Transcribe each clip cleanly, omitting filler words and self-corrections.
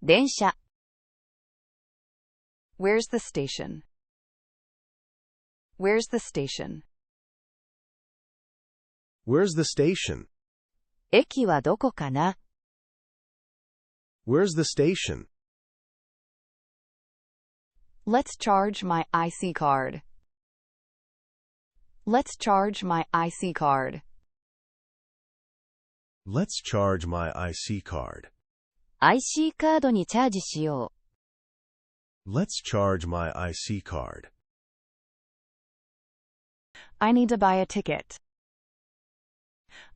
電車 Where's the station? Where's the station? Where's the station? 駅はどこかな Where's the station? Let's charge my IC card. Let's charge my IC card. Let's charge my IC card. IC カードにチャージしよ Let's charge my IC card. I need to buy a ticket.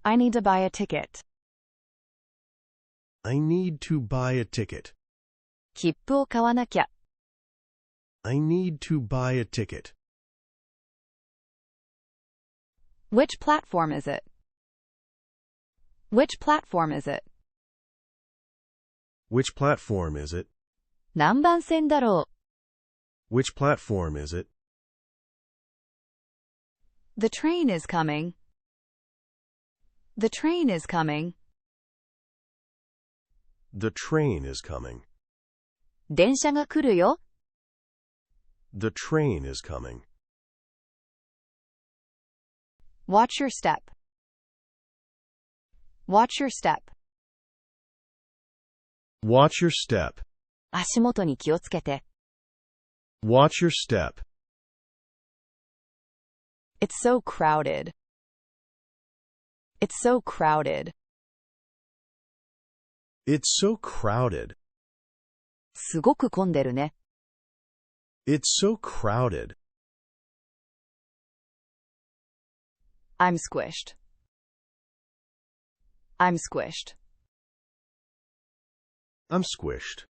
I need to buy a ticket. I need to buy a ticket. う。切符を買わなきゃ。I need to buy a ticket. Which platform is it? Which platform is it? Which platform is it? 何番線だろ Which platform is it? The train is coming. The train is coming. The train is coming. う。電車が来るよ。The train is coming. Watch your step. Watch your step. Watch your step. 足元に気をつけて。Watch your step. It's so crowded. It's so crowded. It's so crowded. すごく混んでるね。It's so crowded. I'm squished. I'm squished. I'm squished.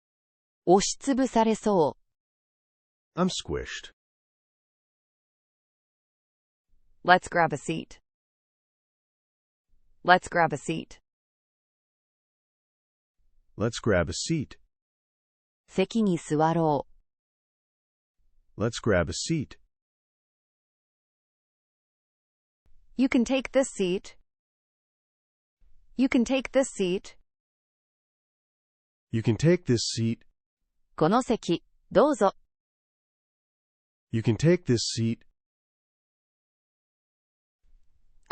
押しつぶされそ I'm squished. Let's grab a seat. Let's grab a seat. Let's grab a seat. う。席に座ろ Let's grab a seat. You can take this seat. You can take this seat. You can take this seat. う。この席、どうぞ。You can take this seat.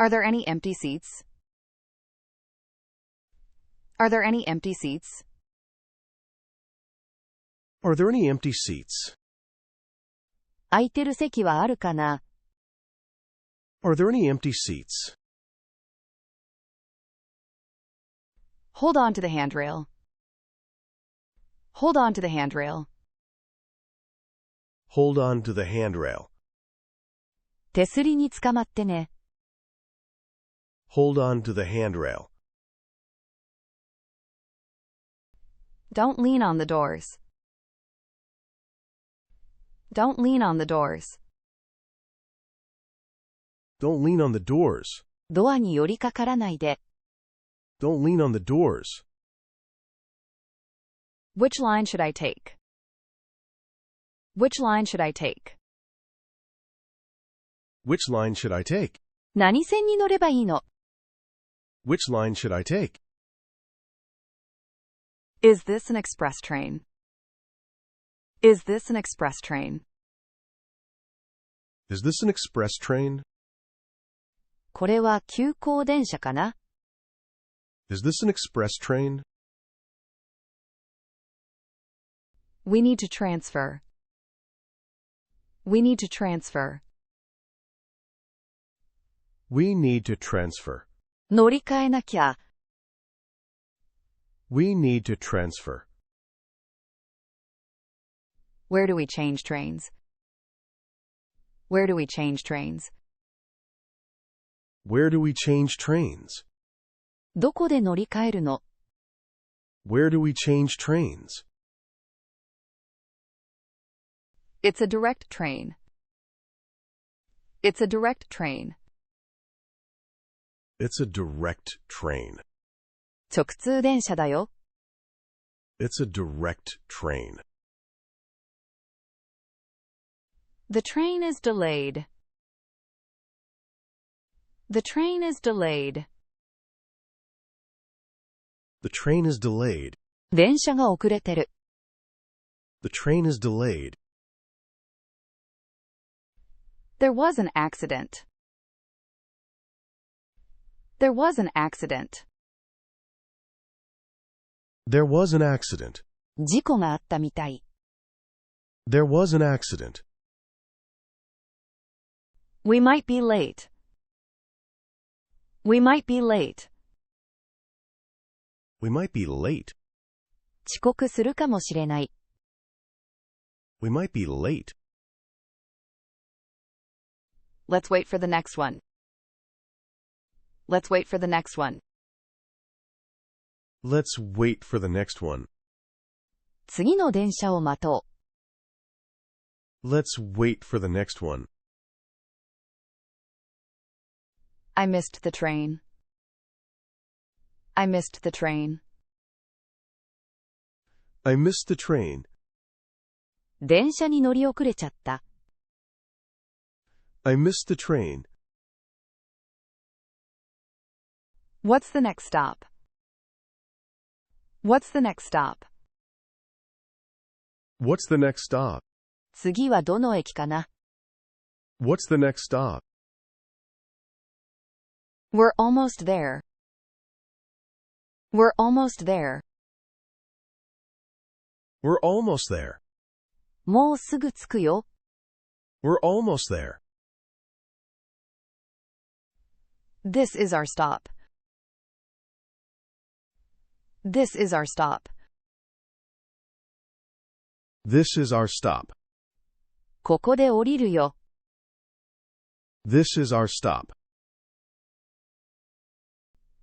Are there any empty seats? Are there any empty seats? Are there any empty seats? 空いてる席はあるかな Are there any empty seats? Hold on to the handrail. Hold on to the handrail. Hold on to the handrail. 手すりにつかまってね。Hold on to the handrail. Don't lean on the doors. Don't lean on the doors. Don't lean on the doors. ドアに寄りかからないで。Don't lean on the doors. Which line should I take? Which line should I take? Which line should I take? 何線に乗ればいいの Which line should I take? Is this an express train? Is this an express train? Is this an express train? これは急行電車かな Is this an express train? We need to transfer. We need to transfer. We need to transfer. 乗り換えなきゃ。We need to transfer. Where do we change trains? Where do we change trains? Where do we change trains? どこで乗り換えるの Where do we change trains? It's a direct train. It's a direct train. It's a direct train. 直通電車だよ。It's a direct train. The train is delayed. The train is delayed. The train is delayed. 電車が遅れてる。The train is delayed. There was an accident. There was an accident. There was an accident. 事故があったみたい。There was an accident. We might be late. We might be late. We might be late. 遅刻するかもしれない。We might be late. Let's wait for the next one. Let's wait for the next one. Let's wait for the next one. 次の電車を待と Let's wait for the next one. I missed the train. I missed the train. I missed the train. う。電車に乗り遅れちゃった。I missed the train. What's the next stop? What's the next stop? What's the next stop? 次はどの駅かな。What's the next stop? We're almost there. We're almost there. We're almost there. もうすぐ着くよ。We're almost there. This is our stop. This is our stop. This is our stop. ここで降りるよ。This is our stop.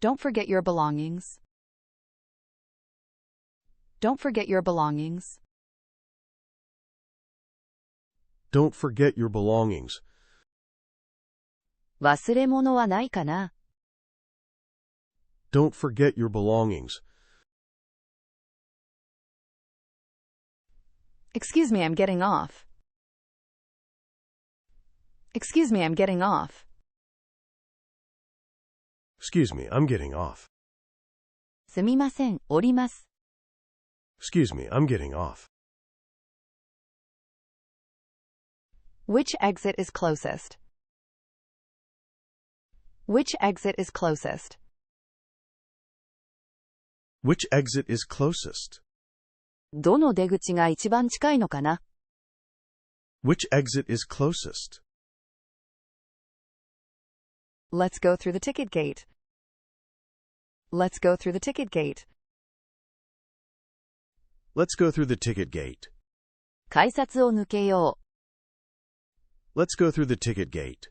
Don't forget your belongings. Don't forget your belongings. Don't forget your belongings. 忘れ物はないかな。Don't forget your belongings. Excuse me, I'm getting off. Excuse me, I'm getting off. Excuse me, I'm getting off. すみません、降ります。Excuse me, I'm getting off. Which exit is closest? Which exit is closest? Which exit is closest? どの出口が一番近いのかな。Which exit is closest? Let's go through the ticket gate. Let's go through the ticket gate. Let's go through the ticket gate. 改札を抜けよ Let's go through the ticket gate.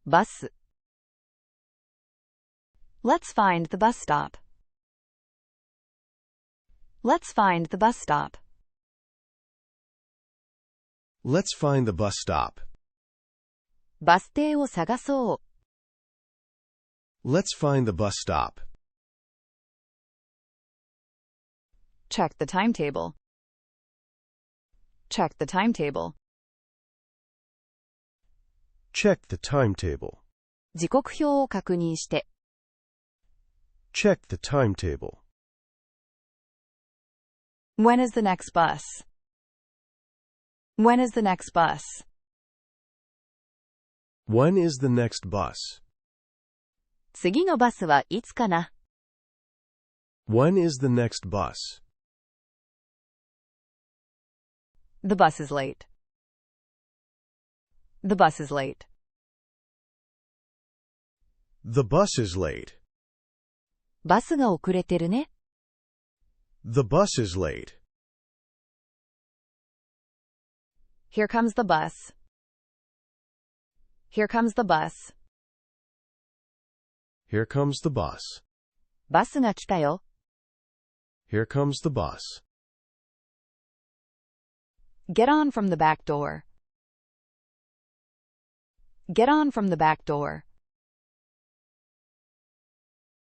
う。バス。Let's find the bus stop. Let's find the bus stop. Let's find the bus stop. バス停を探そう。 Let's find the bus stop. Check the timetable. Check the timetable. Check the timetable. 時刻表を確認して。Check the timetable. When is the next bus? When is the next bus? When is the next bus? 次のバスはいつかな。 When is the next bus? The bus is late. The bus is late. The bus is late. バスが遅れてるね。The bus is late. Here comes the bus. Here comes the bus. Here comes the bus. バスが来たよ。 Here comes the bus. Get on from the back door. Get on from the back door.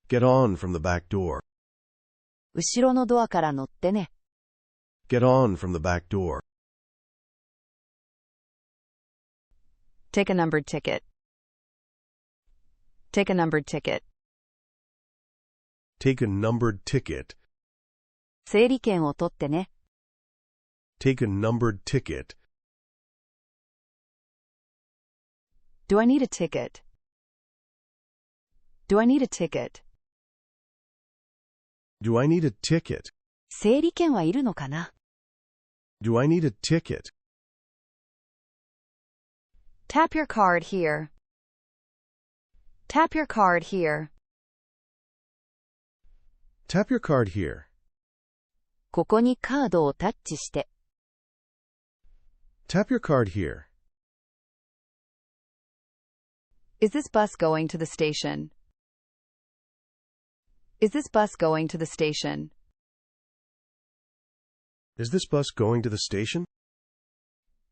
Get on from the back door. 後ろのドアから乗ってね。 Get on from the back door. Take a numbered ticket. Take a numbered ticket. Take a numbered ticket. 整理券を取ってね。Take a numbered ticket. Do I need a ticket? Do I need a ticket? Do I need a ticket? 整理券はいるのかな？ Do I need a ticket? Tap your card here. Tap your card here. Tap your card here. ここにカードをタッチして。Tap your card here. Is this bus going to the station? Is this bus going to the station? Is this bus going to the station?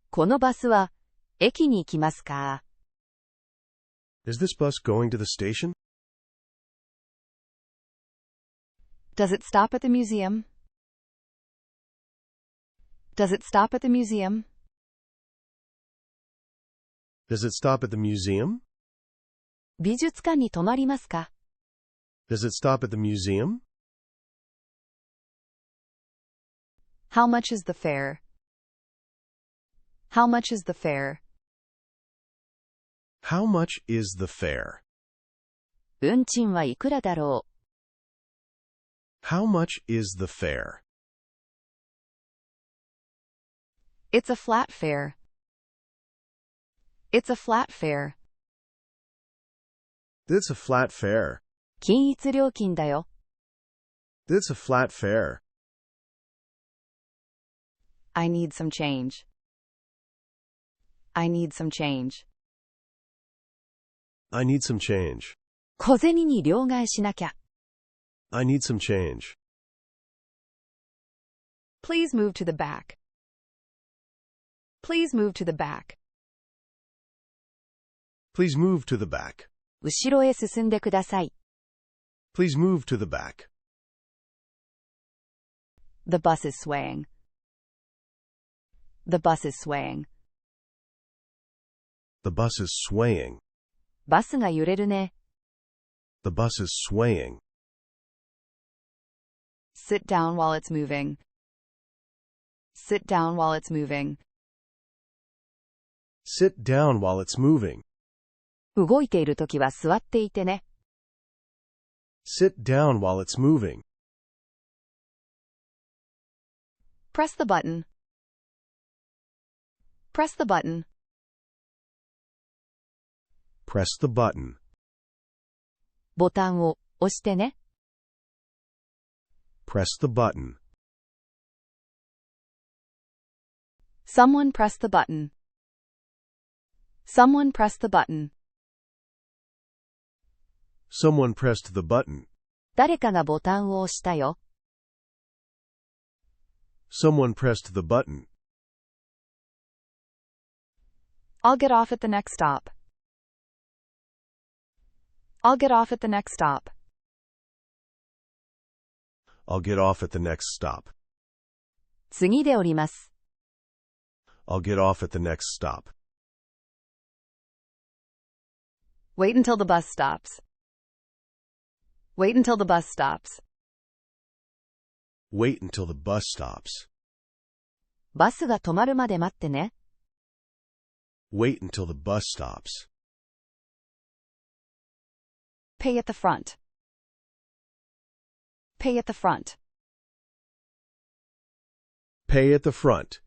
このバスは駅に行きますか？ Is this bus going to the station? Does it stop at the museum? Does it stop at the museum? Does it stop at the museum? 美術館に泊まりますか？ Does it stop at the museum? How much is the fare? How much is the fare? How much is the fare? 運賃はいくらだろう？ How much is the fare? It's a flat fare. It's a flat fare. It's a flat fare. 均一料金だよ。It's a flat fare. I need some change. I need some change. I need some change. 小銭に両替しなきゃ。I need some change. Please move to the back. Please move to the back. Please move to the back. 後ろへ進んでください。Please move to the back. The bus is swaying. The bus is swaying. The bus is swaying. バスが揺れるね。The bus is swaying. Sit down while it's moving. Sit down while it's moving. Sit down while it's moving. 動いているときは座っていてね。Sit down while it's moving. Press the button. Press the button. Press the button. ボタンを押してね。Press the button. Someone press the button. Someone press the button. Someone pressed the button. 誰かがボタンを押したよ。Someone pressed the button. I'll get off at the next stop. I'll get off at the next stop. I'll get off at the next stop. 次で降ります。I'll get off at the next stop. Wait until the bus stops. Wait until the bus stops. Wait until the bus stops. バスが止まるまで待ってね。Wait until the bus stops. Pay at the front. Pay at the front. Pay at the front.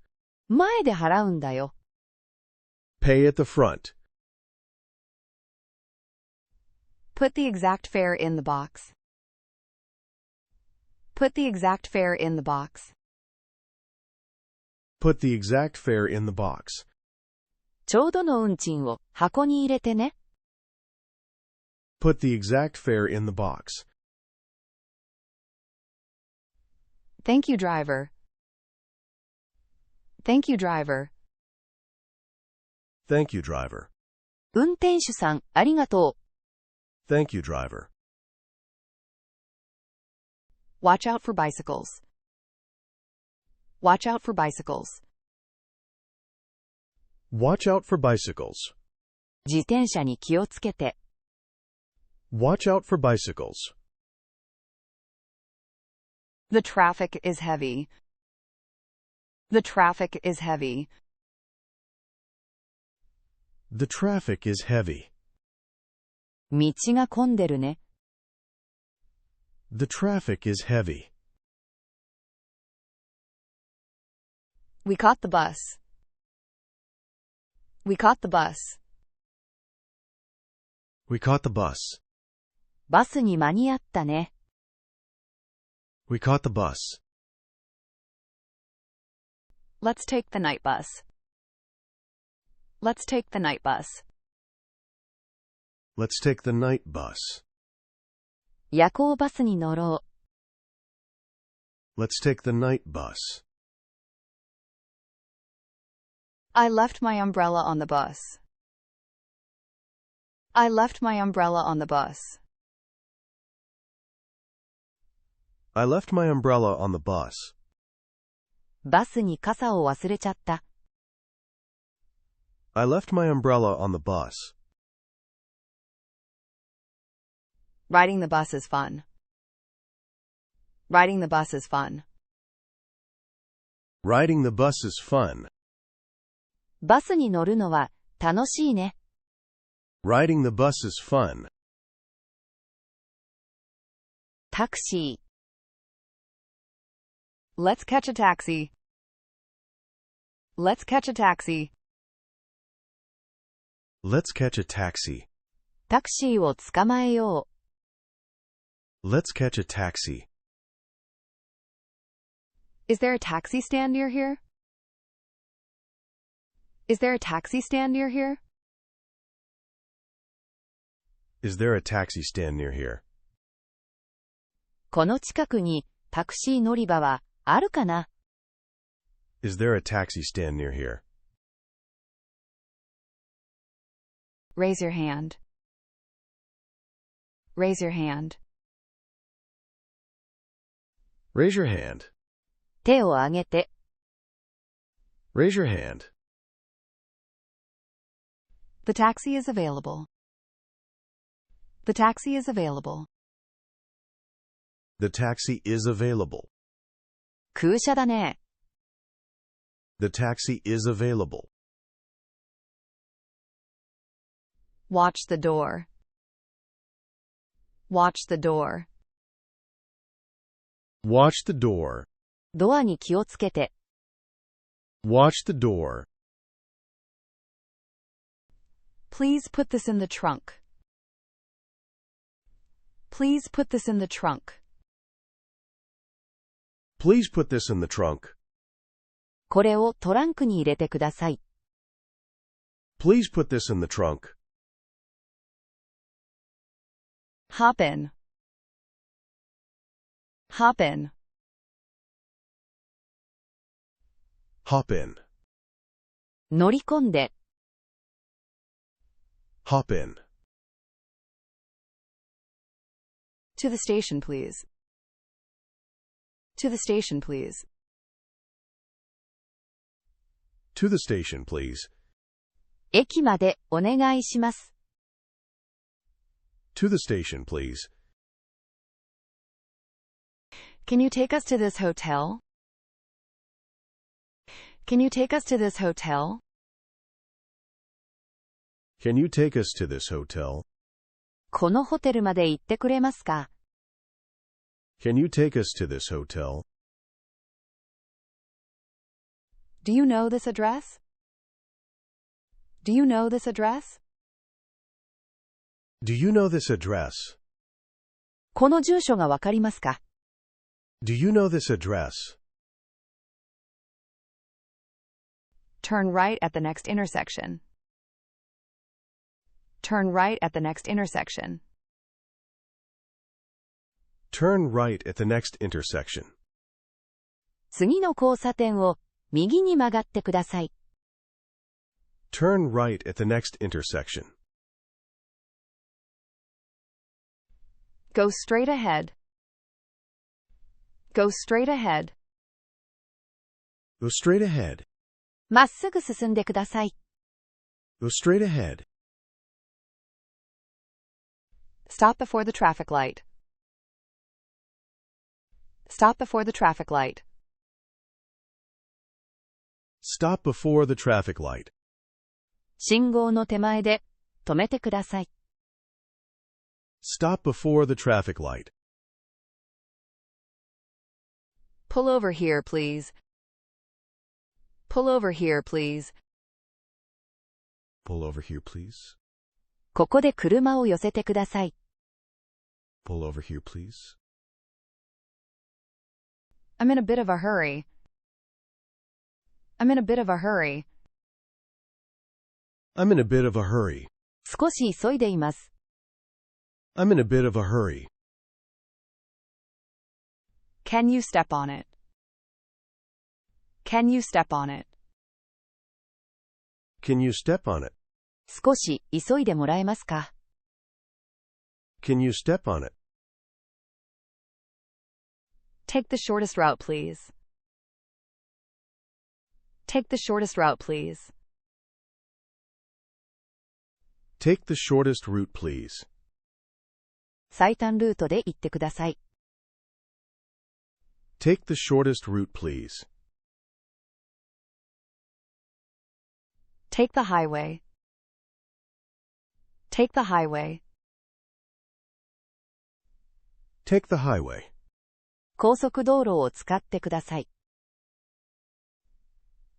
前で払うんだよ。Pay at the front. Put the exact fare in the box. Put the exact fare in the box. Put the exact fare in the box. ちょうどの運賃を箱に入れてね。Put the exact fare in the box. Thank you, driver. Thank you, driver. Thank you, driver. 運転手さん、ありがとう。Thank you, driver. Watch out for bicycles. Watch out for bicycles. Watch out for bicycles. 自転車に気をつけて。Watch out for bicycles. The traffic is heavy. The traffic is heavy. The traffic is heavy. 道が混んでるね。The traffic is heavy. We caught the bus. We caught the bus. We caught the bus. バスに間に合ったね。We caught the bus. Let's take the night bus. Let's take the night bus. Let's take the night bus. 夜行バスに乗ろう。Let's take the night bus. I left my umbrella on the bus. I left my umbrella on the bus. I left my umbrella on the bus. バスに傘を忘れちゃった。I left my umbrella on the bus. Riding the bus is fun. Riding the bus is fun. Riding the bus is fun. バスに乗るのは楽しいね。Riding the bus is fun. タクシー。Let's catch a taxi. Let's catch a taxi. Let's catch a taxi. タクシーを捕まえよう。Let's catch a taxi. Is there a taxi stand near here? Is there a taxi stand near here? Is there a taxi stand near here? この近くにタクシー乗り場はあるかな？ Is there a taxi stand near here? Raise your hand. Raise your hand. Raise your hand. 手を挙げて。Raise your hand. The taxi is available. The taxi is available. The taxi is available. 空車だね。The taxi is available. Watch the door. Watch the door. Watch the door. ドアに気をつけて。Watch the door. Please put this in the trunk. Please put this in the trunk. Please put this in the trunk. これをトランクに入れてください。Please put this in the trunk. Hop in. Hop in. Hop in. 乗り込んで。Hop in. To the station, please. To the station, please. To the station, please. 駅までお願いします。To the station, please. Can you take us to this hotel? Can you take us to this hotel? Can you take us to this hotel? このホテルまで行ってくれますか？ Can you take us to this hotel? Do you know this address? Do you know this address? Do you know this address? この住所がわかりますか？ Do you know this address? Turn right at the next intersection. Turn right at the next intersection. Turn right at the next intersection. 次の交差点を右に曲がってください。Turn right at the next intersection. Go straight ahead. Go straight ahead. Go straight ahead. まっすぐ進んでください。Go straight ahead. Stop before the traffic light. Stop before the traffic light. Stop before the traffic light. 信号の手前で止めてください。Stop before the traffic light. Pull over here, please. Pull over here, please. Pull over here, please. ここで車を寄せてください。Pull over here, please. I'm in a bit of a hurry. I'm in a bit of a hurry. I'm in a bit of a hurry. 少し急いでいます。I'm in a bit of a hurry. Can you step on it? Can you step on it? Can you step on it? 少し急いでもらえますか。Can you step on it? Take the shortest route, please. Take the shortest route, please. Take the shortest route, please. 最短ルートで行ってください。Take the shortest route, please. Take the highway. Take the highway. Take the highway. 高速道路を使ってください。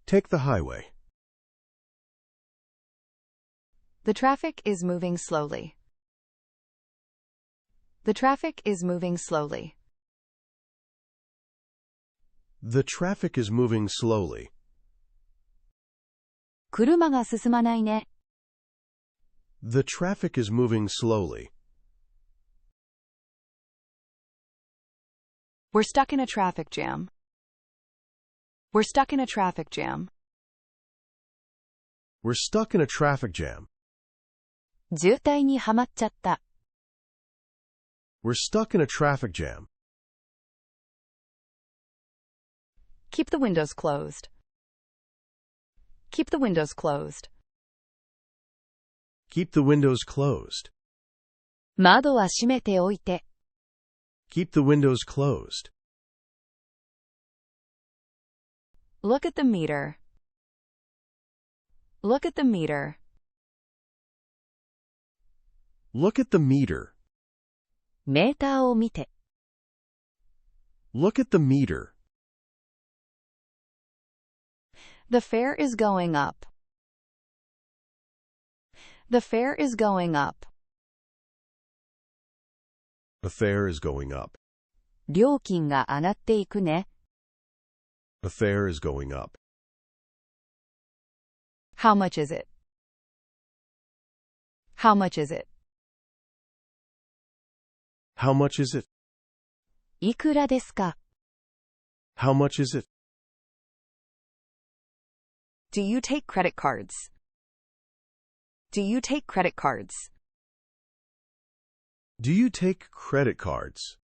Take the highway. The traffic is moving slowly. The traffic is moving slowly. The traffic is moving slowly. 車が進まないね。The traffic is moving slowly. We're stuck in a traffic jam. We're stuck in a traffic jam. We're stuck in a traffic jam. 渋滞にはまっちゃった。We're stuck in a traffic jam. Keep the windows closed. Keep the windows closed. Keep the windows closed. 窓は閉めておいて。Keep the windows closed. Look at the meter. Look at the meter. Look at the meter. メーターを見て。Look at the meter. The fare is going up. The fare is going up. The fare is going up. 料金が上がっていくね。The fare is going up. How much is it? How much is it? How much is it? いくらですか。How much is it? Do you take credit cards? Do you take credit cards? Do you take credit cards?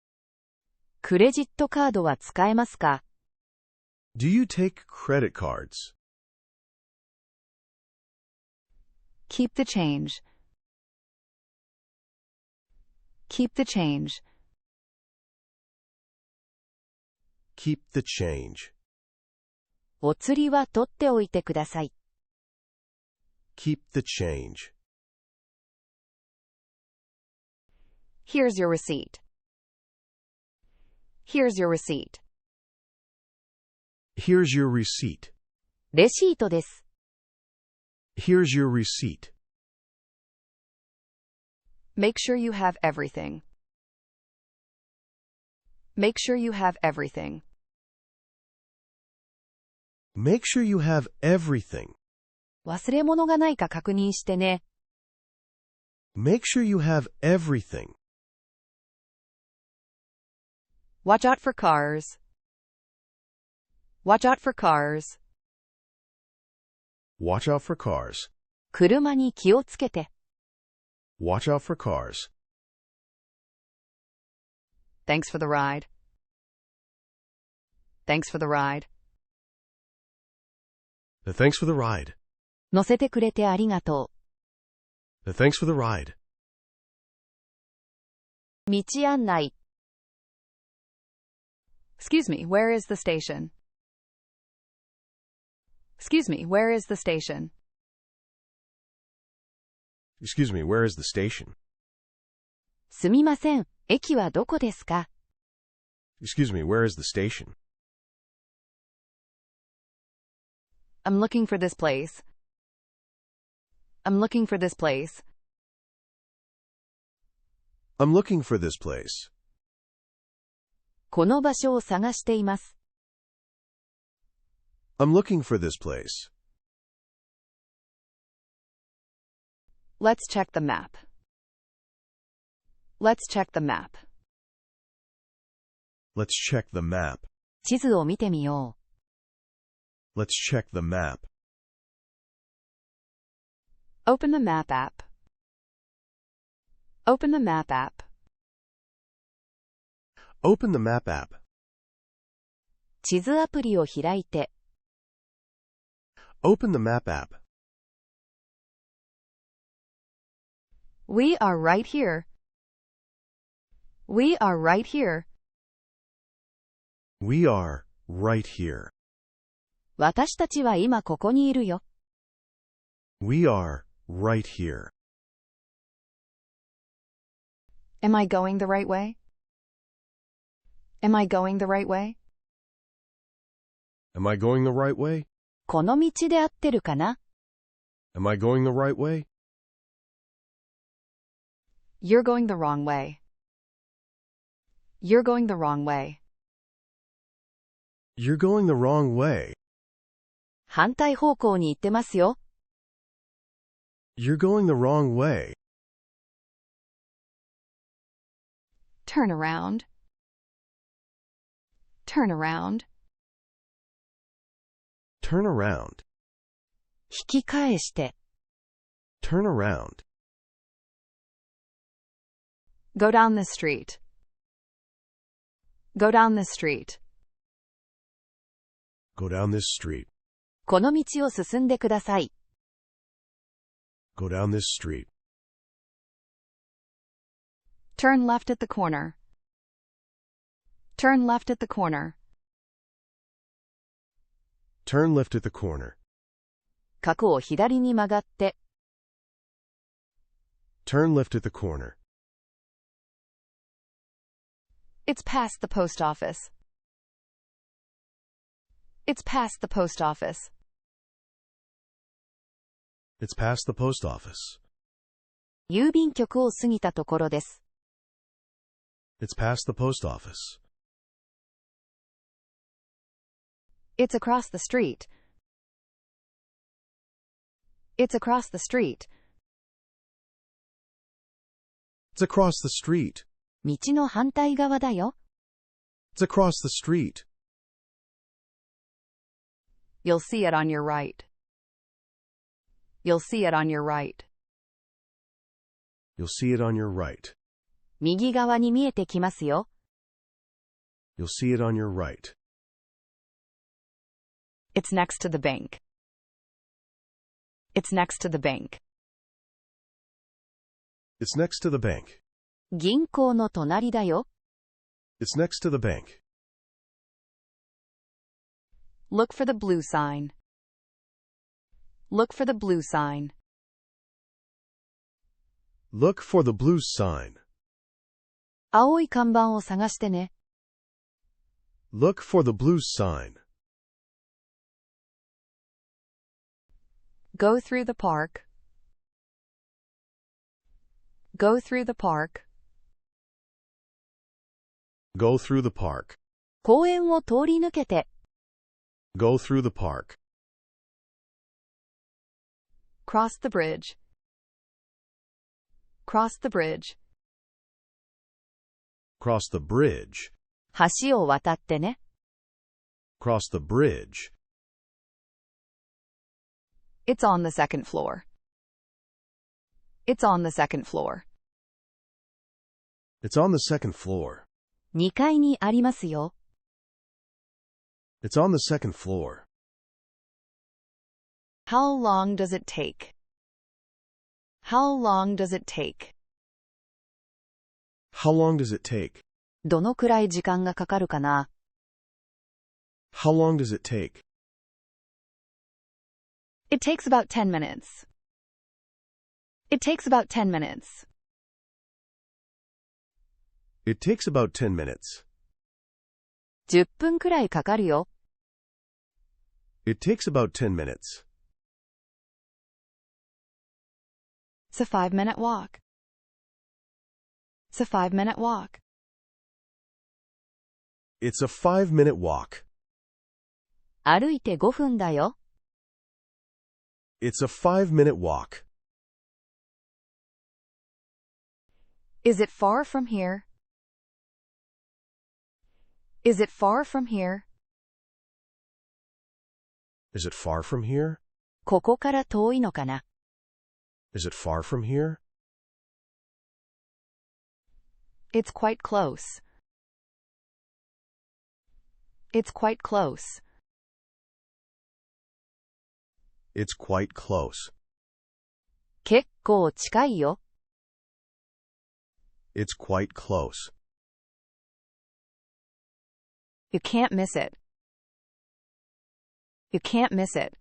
クレジットカードは使えますか。Do you take credit cards? Keep the change. Keep the change. Keep the change. お釣りは取っておいてください。Keep the change. Here's your receipt. Here's your receipt. Here's your receipt. レシートです。Here's your receipt. Make sure you have everything. Make sure you have everything. Make sure you have everything. 忘れ物がないか確認してね。Make sure you have everything. Watch out for cars. Watch out for cars. Watch out for cars. 車に気をつけて。Watch out for cars. Thanks for the ride. Thanks for the ride. Thanks for the ride. 乗せてくれてありがと Thanks for the ride. う。道案内。Excuse me, where is the station? Excuse me, where is the station? Excuse me, where is the station? すみません、駅はどこですか？ Excuse me, where is the station? I'm looking for this place. I'm looking for this place. I'm looking for this place. この場所を探しています。I'm looking for this place. Let's check the map. Let's check the map. Let's check the map. 地図を見てみよう。 Let's check the map. Open the map app. Open the map app. Open the map app. 地図アプリを開いて。 Open the map app. We are right here. We are right here. We are right here. 私たちは今ここにいるよ。 We are right here. Am I going the right way? Am I going the right way? Am I going the right way? この道で合ってるかな？ Am I going the right way? You're going the wrong way. You're going the wrong way. You're going the wrong way. 反対方向に行ってますよ。 You're going the wrong way. Turn around. Turn around. Turn around. 引き返して。 Turn around. Go down the street. Go down the street. Go down this street. この道を進んでください。 Go down this street. Turn left at the corner. Turn left at the corner. Turn left at the corner. 角を左に曲がって。 Turn left at the corner. It's past the post office. It's past the post office. It's past the post office. 郵便局を過ぎたところです。 It's past the post office. It's across the street. It's across the street. It's across the street. 道の反対側だよ。 It's across the street. You'll see it on your right. You'll see it on your right. You'll see it on your right. 右側に見えてきますよ。 You'll see it on your right. It's next to the bank. It's next to the bank. It's next to the bank. 銀行の隣だよ。 It's next to the bank. Look for the blue sign. Look for the blue sign. Look for the blue sign. 青い看板を探してね。 Look for the blue sign. Go through the park. Go through the park. Go through the park. 公園を通り抜けて。 Go through the park. Cross the bridge. Cross the bridge. Cross the bridge. 橋を渡ってね。 Cross the bridge. It's on the second floor. It's on the second floor. It's on the second floor. 2階にありますよ。 It's on the second floor. How long does it take? How long does it take? How long does it take? どのくらい時間がかかるかな。How long does it take? It takes about 10 minutes. It takes about 10 minutes. It takes about 10 minutes. 10分くらいかかるよ。It takes about 10 minutes. It's a 5-minute walk. It's a 5-minute walk. It's a 5-minute walk. 歩いて5分だよ。It's a 5-minute walk. Is it far from here? Is it far from here? Is it far from here? ここから遠いのかな。Is it far from here? It's quite close. It's quite close. It's quite close. 結構近いよ。It's quite close. You can't miss it. You can't miss it.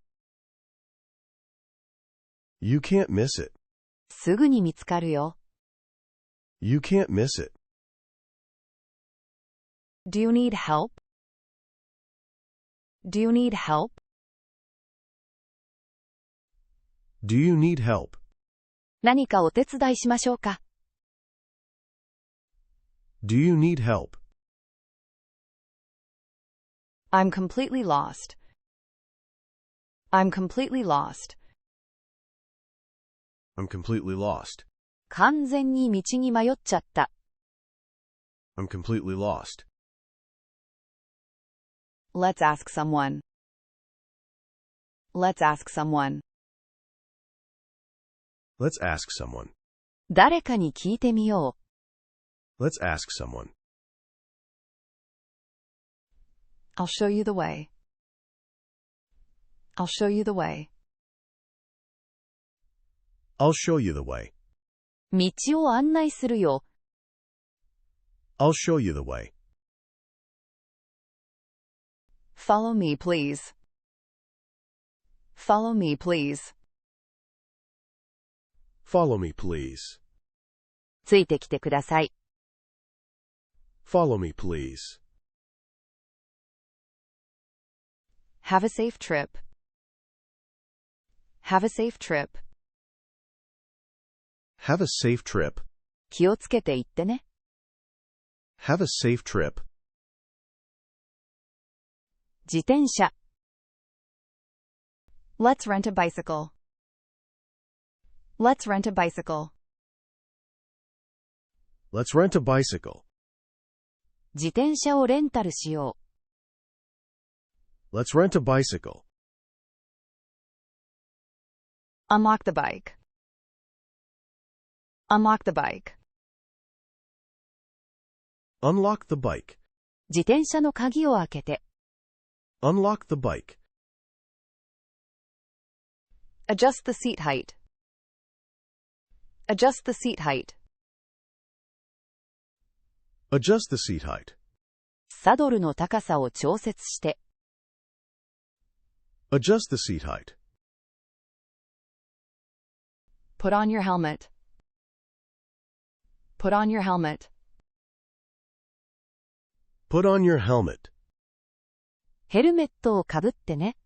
You can't miss it. すぐに見つかるよ。You can't miss it. Do you need help? Do you need help? Do you need help? 何かお手伝いしましょうか。Do you need help? I'm completely lost. I'm completely lost. I'm completely lost. 完全に道に迷っちゃった。I'm completely lost. Let's ask someone. Let's ask someone. Let's ask someone. 誰かに聞いてみよう。Let's ask someone. I'll show you the way. I'll show you the way. I'll show you the way. 道を案内するよ。I'll show you the way. Follow me, please. Follow me, please. Follow me, please. ついてきてください。Follow me, please. Have a safe trip. Have a safe trip. Have a safe trip. 気をつけて行ってね。Have a safe trip. 自転車。Let's rent a bicycle. Let's rent a bicycle. Let's rent a bicycle. 自転車をレンタルしよ Let's rent a bicycle. Unlock the bike. Unlock the bike. Unlock the bike. う。自転車の鍵を開けて。Unlock the bike. Adjust the seat height. Adjust the seat height. Adjust the seat height. サドルの高さを調節して。Adjust the seat height. Put on your helmet. Put on your helmet. Put on your helmet. ヘルメットをかぶってね。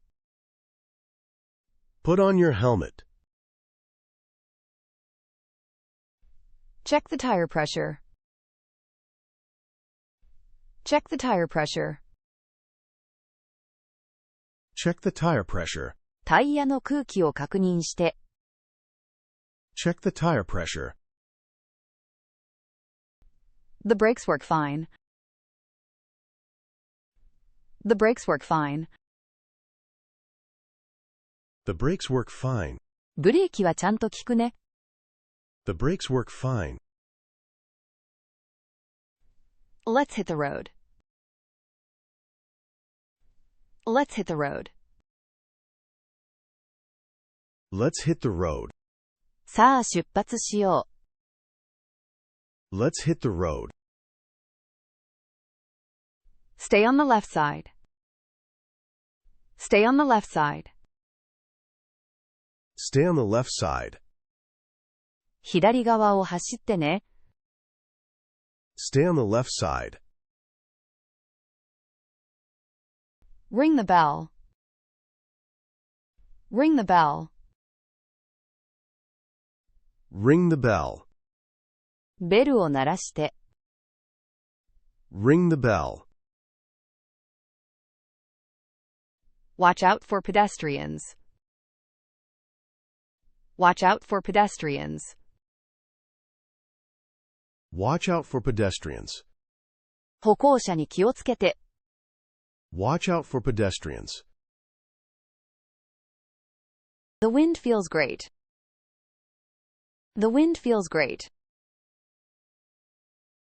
Put on your helmet. Check the tire pressure. Check the tire pressure. Check the tire pressure. タイヤの空気を確認して。Check the tire pressure. The brakes work fine. The brakes work fine. The brakes work fine. ブレーキはちゃんと効くね。The brakes work fine. Let's hit the road. Let's hit the road. Let's hit the road. さあ出発しよ Let's hit the road. Stay on the left side. Stay on the left side. Stay on the left side. 左側を走ってね。Stay on the left side. Ring the bell. Ring the bell. Ring the bell. ベルを鳴らして。Ring the bell. Watch out for pedestrians. Watch out for pedestrians. Watch out for pedestrians. 歩行者に気をつけて。Watch out for pedestrians. The wind feels great. The wind feels great.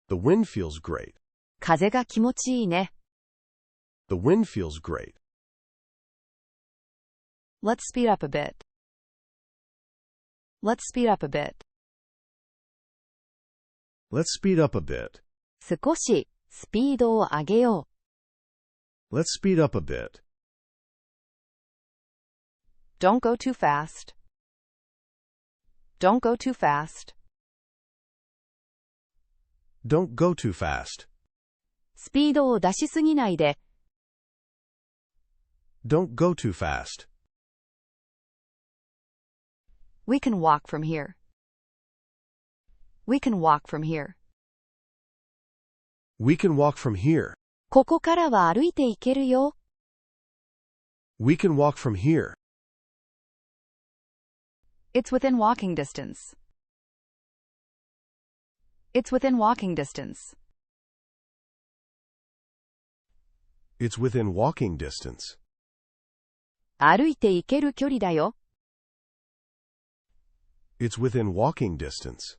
The wind feels great. 風が気持ちいいね。The wind feels great. Let's speed up a bit. Let's speed up a bit. Let's speed up a bit. 少しスピードを上げよ Let's speed up a bit. Don't go too fast. Don't go too fast. Don't go too fast. う。スピードを出しすぎないで。Don't go too fast. We can walk from here. We can walk from here. We can walk from here. ここからは歩いていけるよ。We can walk from here. It's within walking distance. It's within walking distance. It's within walking distance. 歩いていける距離だよ。It's within walking distance.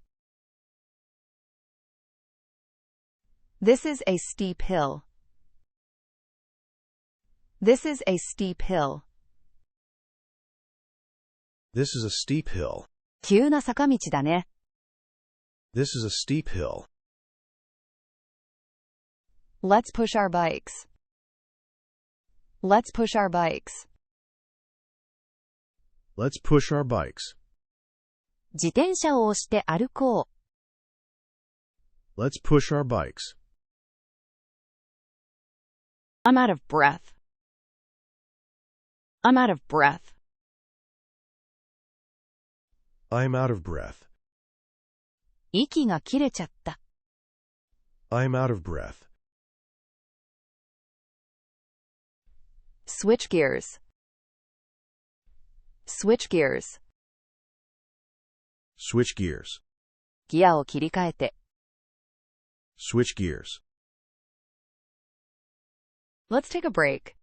This is a steep hill. This is a steep hill. This is a steep hill. 急な坂道だね。This is a steep hill. Let's push our bikes. Let's push our bikes. Let's push our bikes. 自転車を押して歩こう。 Let's push our bikes. I'm out of breath. I'm out of breath. I'm out of breath. 息が切れちゃった。I'm out of breath. Switch gears. Switch gears. Switch gears. ギアを切り替えて。Switch gears. Let's take a break.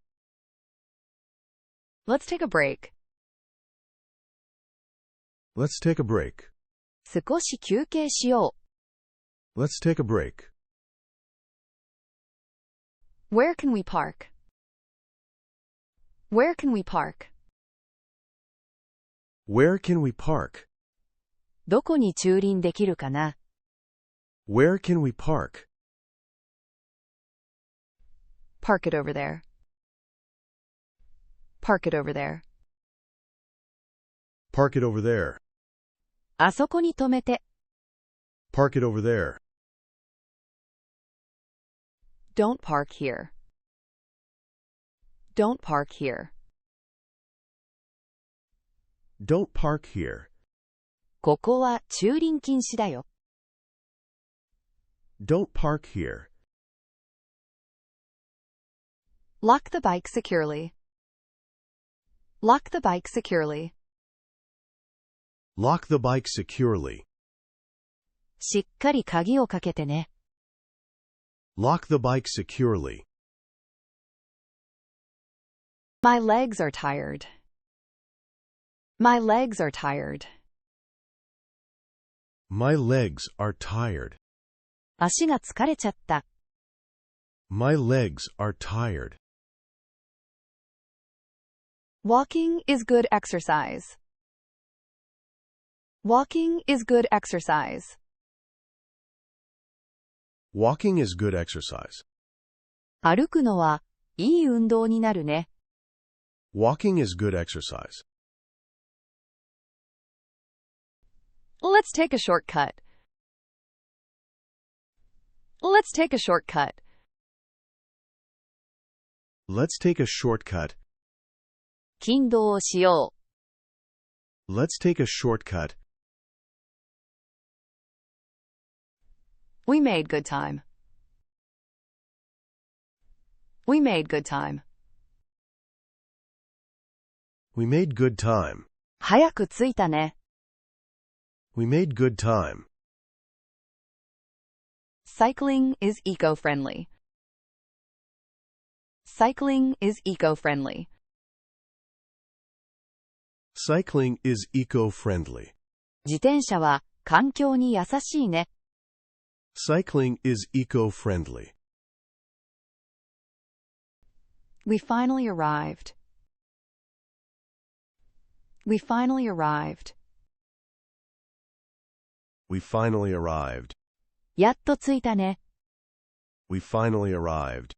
Let's take a break. Let's take a break. 少し休憩しよ Let's take a break. Where can we park? Where can we park? Where can we park? う。どこに駐輪できるかな。 Where can we park? Park it over there. Park it over there. Park it over there. あそこに止めて。 Park it over there. Don't park here. Don't park here. Don't park here. ここは駐輪禁止だよ。 Don't park here. Lock the bike securely. Lock the bike securely. Lock the bike securely. しっかり鍵をかけてね。 Lock the bike securely. My legs are tired. My legs are tired. My legs are tired. 足が疲れちゃった。 My legs are tired. Walking is good exercise. Walking is good exercise. Walking is good exercise. 歩くのはいい運動になるね。Walking is good exercise. Let's take a shortcut. Let's take a shortcut. Let's take a shortcut. 勤労をしよ Let's take a shortcut. We made good time. We made good time. We made good time. う。早く着いたね。We made good time. Cycling is eco-friendly. Cycling is eco-friendly. Cycling is eco-friendly. 自転車は環境に優しいね。Cycling is eco-friendly. We finally arrived. We finally arrived. We finally arrived. やっと着いたね。We finally arrived.